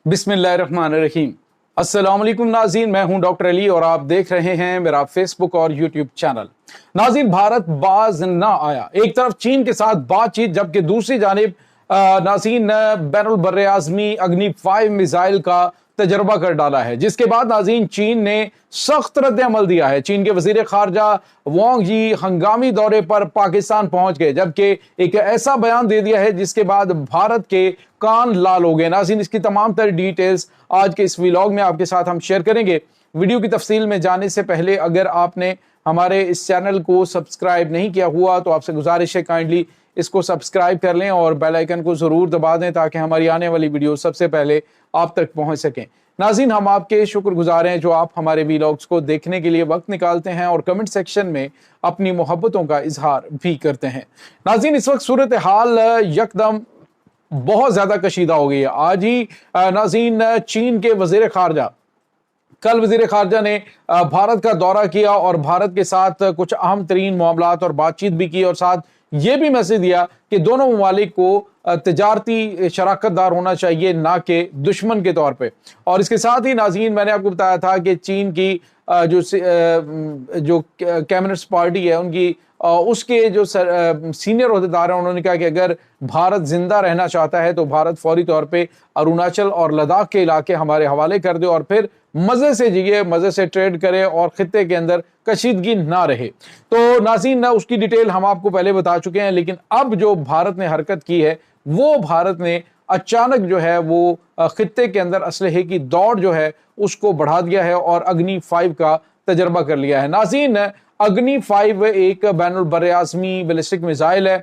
बिस्मिल्लाहिर्रहमानिर्रहीम। अस्सलाम वालेकुम नाज़रीन, मैं हूं डॉक्टर अली और आप देख रहे हैं मेरा फेसबुक और यूट्यूब चैनल। नाज़रीन, भारत बाज ना आया। एक तरफ चीन के साथ बातचीत, जबकि दूसरी जानिब नाज़रीन बैनुल बर्रे आज़मी अग्नि 5 मिसाइल का तजर्बा कर डाला है, जिसके बाद नाज़रीन चीन ने सख्त रद्द अमल दिया है। चीन के वजीर खारजा वांग यी हंगामी दौरे पर पाकिस्तान पहुंच गए, जबकि एक ऐसा बयान दे दिया है जिसके बाद भारत के कान लाल हो गए। नाज़रीन, इसकी तमाम तर डिटेल्स आज के इस व्लॉग में आपके साथ हम शेयर करेंगे। वीडियो की तफसील में जाने से पहले अगर आपने हमारे इस चैनल को सब्सक्राइब नहीं किया हुआ तो आपसे गुजारिश है काइंडली इसको सब्सक्राइब कर लें और बेल आइकन को जरूर दबा दें ताकि हमारी आने वाली वीडियो सबसे पहले आप तक पहुंच सकें। नाज़रीन, हम आपके शुक्रगुजार हैं जो आप हमारे व्लॉग्स को देखने के लिए वक्त निकालते हैं और कमेंट सेक्शन में अपनी मोहब्बतों का इजहार भी करते हैं। नाज़रीन, इस वक्त सूरत हाल यकदम बहुत ज्यादा कशीदा हो गई है। आज ही नाज़रीन चीन के वजीर खारजा कल वजीर खारजा ने भारत का दौरा किया और भारत के साथ कुछ अहम तरीन मामलात और बातचीत भी की और साथ ये भी मैसेज दिया कि दोनों ममालिक को तजारती शराकत दार होना चाहिए, ना कि दुश्मन के तौर पे। और इसके साथ ही नाज़रीन मैंने आपको बताया था कि चीन की जो कम्युनिस्ट पार्टी है उनकी उसके जो सीनियर अहदेदार हैं उन्होंने कहा कि अगर भारत जिंदा रहना चाहता है तो भारत फौरी तौर पे अरुणाचल और लद्दाख के इलाके हमारे हवाले कर दे और फिर मजे से जिए, मजे से ट्रेड करे और खित्ते के अंदर कशीदगी ना रहे। तो नाज़रीन उसकी डिटेल हम आपको पहले बता चुके हैं, लेकिन अब जो भारत ने हरकत की है वो भारत ने अचानक जो है वो खित्ते के अंदर असलहे की दौड़ जो है उसको बढ़ा दिया है और अग्नि 5 का तजर्बा कर लिया है। नाज़रीन, अग्नि 5 एक बैनुल बर्रे आज़मी बैलिस्टिक मिसाइल है।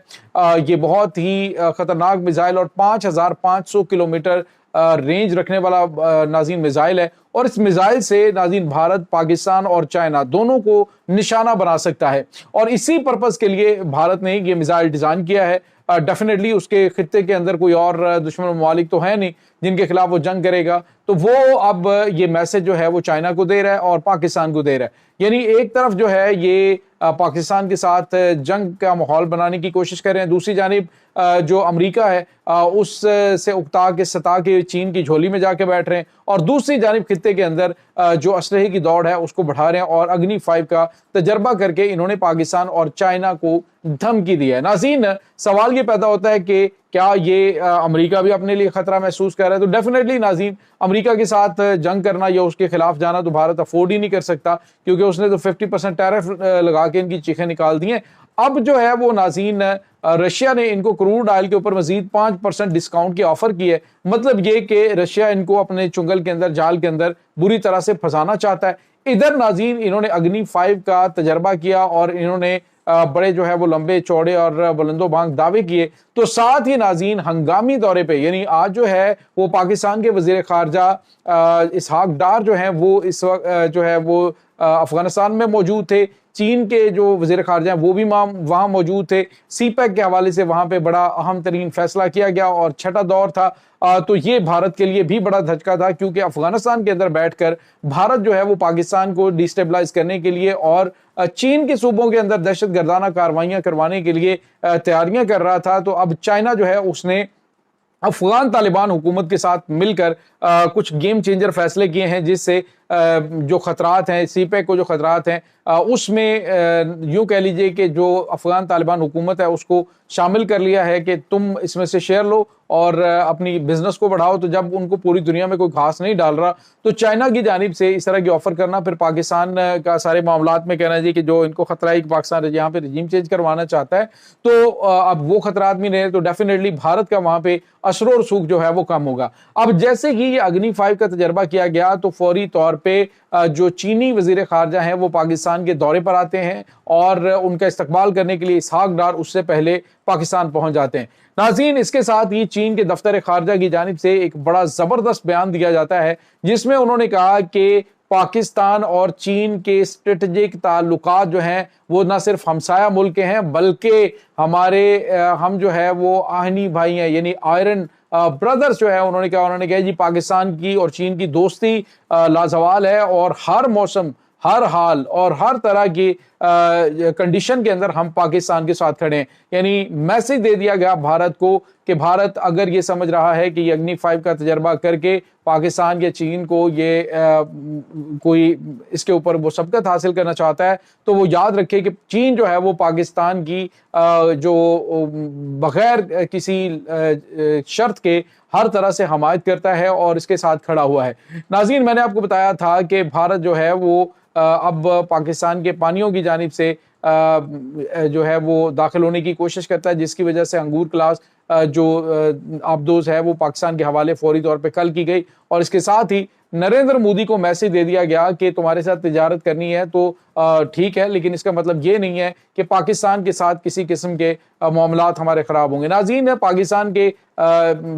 ये बहुत ही खतरनाक मिसाइल और 5500 किलोमीटर रेंज रखने वाला नाज़रीन मिसाइल है और इस मिसाइल से नाज़रीन भारत, पाकिस्तान और चाइना दोनों को निशाना बना सकता है और इसी पर्पस के लिए भारत ने ये मिसाइल डिजाइन किया है। डेफिनेटली उसके खित्ते के अंदर कोई और दुश्मन ममालिक तो है नहीं जिनके खिलाफ वो जंग करेगा, तो वो अब ये मैसेज जो है वो चाइना को दे रहा है और पाकिस्तान को दे रहा है। यानी एक तरफ जो है ये पाकिस्तान के साथ जंग का माहौल बनाने की कोशिश कर रहे हैं, दूसरी जानिब जो अमेरिका है उससे उकता के सता के चीन की झोली में जाके बैठ रहे हैं और दूसरी जानिब खित्ते के अंदर जो असलहे की दौड़ है उसको बढ़ा रहे हैं और अग्नि 5 का तजर्बा करके इन्होंने पाकिस्तान और चाइना को धमकी दी है। नाज़रीन, सवाल ये पैदा होता है कि क्या ये अमेरिका भी अपने लिए खतरा महसूस कर रहा है? तो डेफिनेटली नाज़रीन अमेरिका के साथ जंग करना या उसके खिलाफ जाना तो भारत अफोर्ड ही नहीं कर सकता, क्योंकि उसने तो 50% टैरिफ लगा के इनकी चीखें निकाल दी हैं। अब जो है वो नाज़रीन रशिया ने इनको क्रूड ऑयल के ऊपर मजीद 5% डिस्काउंट की ऑफर की है। मतलब ये कि रशिया इनको अपने चुंगल के अंदर, जाल के अंदर बुरी तरह से फंसाना चाहता है। इधर नाज़रीन इन्होंने अग्नि 5 का तजर्बा किया और इन्होंने बड़े जो है वो लंबे चौड़े और बुलंदो बांग दावे किए। तो साथ ही नाज़रीन हंगामी दौरे पे यानी आज जो है वो पाकिस्तान के वजीर खारजा इसहाक डार जो है वो इस वक्त जो है वो अफगानिस्तान में मौजूद थे। चीन के जो वजीर खारजा हैं वो भी वहाँ मौजूद थे। सीपैक के हवाले से वहाँ पे बड़ा अहम तरीन फैसला किया गया और छठा दौर था। तो ये भारत के लिए भी बड़ा धचका था, क्योंकि अफगानिस्तान के अंदर बैठकर भारत जो है वो पाकिस्तान को डिस्टेबलाइज करने के लिए और चीन के सूबों के अंदर दहशत गर्दाना कार्रवाइयां करवाने के लिए तैयारियां कर रहा था। तो अब चाइना जो है उसने अफगान तालिबान हुकूमत के साथ मिलकर कुछ गेम चेंजर फैसले किए हैं, जिससे जो खतरात हैं सीपैक को जो खतरात हैं उसमें यूं कह लीजिए कि जो अफगान तालिबान हुकूमत है उसको शामिल कर लिया है कि तुम इसमें से शेयर लो और अपनी बिजनेस को बढ़ाओ। तो जब उनको पूरी दुनिया में कोई घास नहीं डाल रहा तो चाइना की जानिब से इस तरह की ऑफर करना, फिर पाकिस्तान का सारे मामलात में कहना चाहिए कि जो इनको खतरा है कि पाकिस्तान यहाँ पे रजीम चेंज करवाना चाहता है, तो अब वो खतरात भी नहीं, तो डेफिनेटली भारत का वहां पे असर और सूख जो है वो कम होगा। अब जैसे ही ये अग्नि 5 का तजर्बा किया गया तो फौरी तौर पे जो चीनी वजीर खारजा हैं वो पाकिस्तान के दौरे पर आते हैं और उनका इस्तकबाल करने के लिए इसहाक डार उससे पहले पाकिस्तान पहुंच जाते हैं। नाज़रीन, इसके साथ ही चीन के दफ्तर खारजा की जानिब से एक बड़ा जबरदस्त बयान दिया जाता है जिसमें उन्होंने कहा कि पाकिस्तान और चीन के स्ट्रेटेजिक ताल्लुकात जो हैं वो ना सिर्फ हमसाया मुल्क के हैं बल्कि हम जो है वो आहनी भाई हैं, यानी आयरन ब्रदर्स जो है। उन्होंने कहा जी पाकिस्तान की और चीन की दोस्ती लाजवाल है और हर मौसम, हर हाल और हर तरह की कंडीशन के अंदर हम पाकिस्तान के साथ खड़े हैं। यानी मैसेज दे दिया गया भारत को کہ بھارت اگر یہ سمجھ رہا ہے کہ یہ اگنی 5 کا تجربہ کر کے پاکستان یا چین کو یہ کوئی اس کے اوپر وہ سبقت حاصل کرنا چاہتا ہے، تو وہ یاد رکھے کہ چین جو ہے وہ پاکستان کی جو بغیر کسی شرط کے ہر طرح سے حمایت کرتا ہے اور اس کے ساتھ کھڑا ہوا ہے۔ ناظرین، میں نے آپ کو بتایا تھا کہ بھارت جو ہے وہ اب پاکستان کے پانیوں کی جانب سے جو ہے وہ داخل ہونے کی کوشش کرتا ہے، جس کی وجہ سے انگور کلاس جو آبدوز ہے وہ پاکستان کے حوالے فوری طور پہ کل کی گئی، اور اس کے ساتھ ہی نریندر مودی کو میسج دے دیا گیا کہ تمہارے ساتھ تجارت کرنی ہے تو ٹھیک ہے، لیکن اس کا مطلب یہ نہیں ہے کہ پاکستان کے ساتھ کسی قسم کے معاملات ہمارے خراب ہوں گے۔ ناظرین، پاکستان کے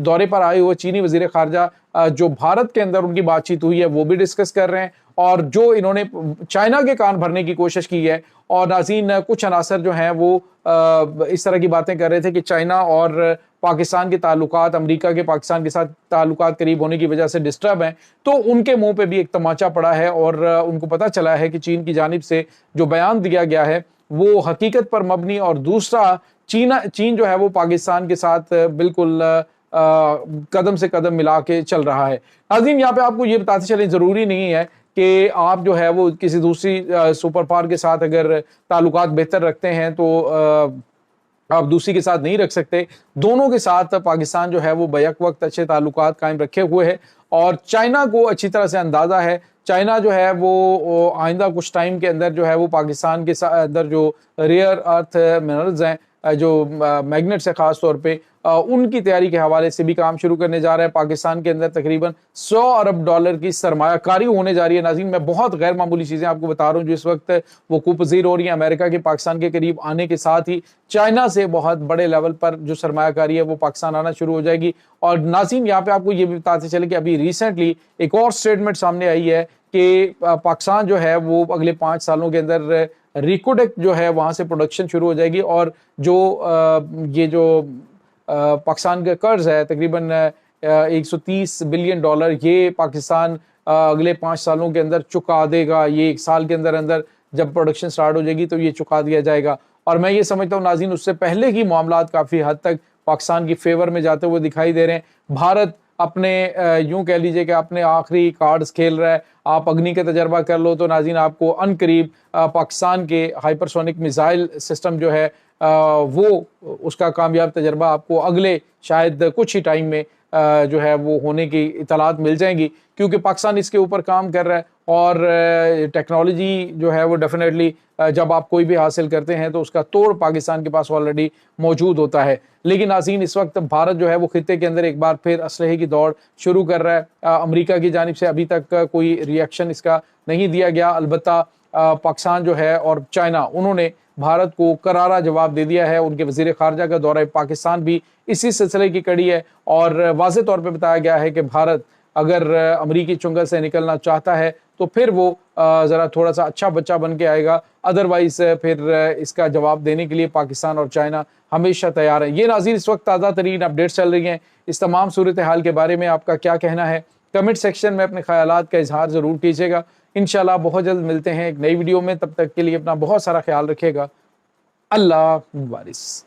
دورے پر آئے ہوئے چینی وزیر خارجہ جو بھارت کے اندر ان کی بات چیت ہوئی ہے وہ بھی ڈسکس کر رہے ہیں، اور جو انہوں نے چائنا کے کان بھرنے کی کوشش کی ہے، اور ناظرین کچھ عناصر جو ہیں وہ اس طرح کی باتیں کر رہے تھے کہ چائنا اور پاکستان کے تعلقات، امریکہ کے پاکستان کے ساتھ تعلقات قریب ہونے کی وجہ سے ڈسٹرب ہیں، تو ان کے منہ پہ بھی ایک تماچا پڑا ہے، اور ان کو پتہ چلا ہے کہ چین کی جانب سے جو بیان دیا گیا ہے وہ حقیقت پر مبنی، اور دوسرا چین جو ہے وہ پاکستان کے ساتھ بالکل قدم سے قدم ملا کے چل رہا ہے۔ ناظرین، یہاں پہ آپ کو یہ بتاتے چلیں، ضروری نہیں ہے کہ آپ جو ہے وہ کسی دوسری سپر پاور کے ساتھ اگر تعلقات بہتر رکھتے ہیں تو آپ دوسری کے ساتھ نہیں رکھ سکتے۔ دونوں کے ساتھ پاکستان جو ہے وہ بیک وقت اچھے تعلقات قائم رکھے ہوئے ہے، اور چائنا کو اچھی طرح سے اندازہ ہے، چائنا جو ہے وہ آئندہ کچھ ٹائم کے اندر جو ہے وہ پاکستان کے اندر جو ریئر ارتھ منرلز ہیں، جو میگنیٹس ہے خاص طور پہ، ان کی تیاری کے حوالے سے بھی کام شروع کرنے جا رہا ہے۔ پاکستان کے اندر تقریباً $100 ارب کی سرمایہ کاری ہونے جا رہی ہے۔ ناظرین، میں بہت غیر معمولی چیزیں آپ کو بتا رہا ہوں جو اس وقت وقوع پذیر ہو رہی ہیں۔ امریکہ کے پاکستان کے قریب آنے کے ساتھ ہی چائنا سے بہت بڑے لیول پر جو سرمایہ کاری ہے وہ پاکستان آنا شروع ہو جائے گی۔ اور ناظرین، یہاں پہ آپ کو یہ بھی بتاتے چلے کہ ابھی ریسنٹلی ایک اور سٹیٹمنٹ سامنے آئی ہے کہ پاکستان جو ہے وہ اگلے 5 سالوں کے اندر ریکوڈک جو ہے وہاں سے پروڈکشن شروع ہو جائے گی، اور جو یہ جو پاکستان کا قرض ہے تقریباً $130 بلین، یہ پاکستان اگلے 5 سالوں کے اندر چکا دے گا۔ یہ 1 سال کے اندر اندر جب پروڈکشن سٹارٹ ہو جائے گی تو یہ چکا دیا جائے گا، اور میں یہ سمجھتا ہوں ناظرین اس سے پہلے ہی معاملات کافی حد تک پاکستان کی فیور میں جاتے ہوئے دکھائی دے رہے ہیں۔ بھارت اپنے یوں کہہ لیجئے کہ اپنے آخری کارڈز کھیل رہا ہے۔ آپ اگنی کا تجربہ کر لو تو ناظرین آپ کو ان قریب پاکستان کے ہائپرسونک میزائل سسٹم جو ہے وہ اس کا کامیاب تجربہ آپ کو اگلے شاید کچھ ہی ٹائم میں جو ہے وہ ہونے کی اطلاعات مل جائیں گی، کیونکہ پاکستان اس کے اوپر کام کر رہا ہے، اور ٹیکنالوجی جو ہے وہ ڈیفینیٹلی جب آپ کوئی بھی حاصل کرتے ہیں تو اس کا توڑ پاکستان کے پاس آلریڈی موجود ہوتا ہے۔ لیکن ناظرین، اس وقت بھارت جو ہے وہ خطے کے اندر ایک بار پھر اسلحے کی دوڑ شروع کر رہا ہے۔ امریکہ کی جانب سے ابھی تک کوئی ری ایکشن اس کا نہیں دیا گیا، البتہ پاکستان جو ہے اور چائنا انہوں نے بھارت کو کرارا جواب دے دیا ہے۔ ان کے وزیر خارجہ کا دورہ پاکستان بھی اسی سلسلے کی کڑی ہے، اور واضح طور پہ بتایا گیا ہے کہ بھارت اگر امریکی چنگل سے نکلنا چاہتا ہے تو پھر وہ ذرا تھوڑا سا اچھا بچہ بن کے آئے گا، ادروائز پھر اس کا جواب دینے کے لیے پاکستان اور چائنا ہمیشہ تیار ہیں۔ یہ ناظرین اس وقت تازہ ترین اپڈیٹس چل رہی ہیں۔ اس تمام صورتحال کے بارے میں آپ کا کیا کہنا ہے؟ کمنٹ سیکشن میں اپنے خیالات کا اظہار ضرور کیجیے گا۔ انشاءاللہ بہت جلد ملتے ہیں ایک نئی ویڈیو میں، تب تک کے لیے اپنا بہت سارا خیال رکھیے گا۔ اللہ وارث۔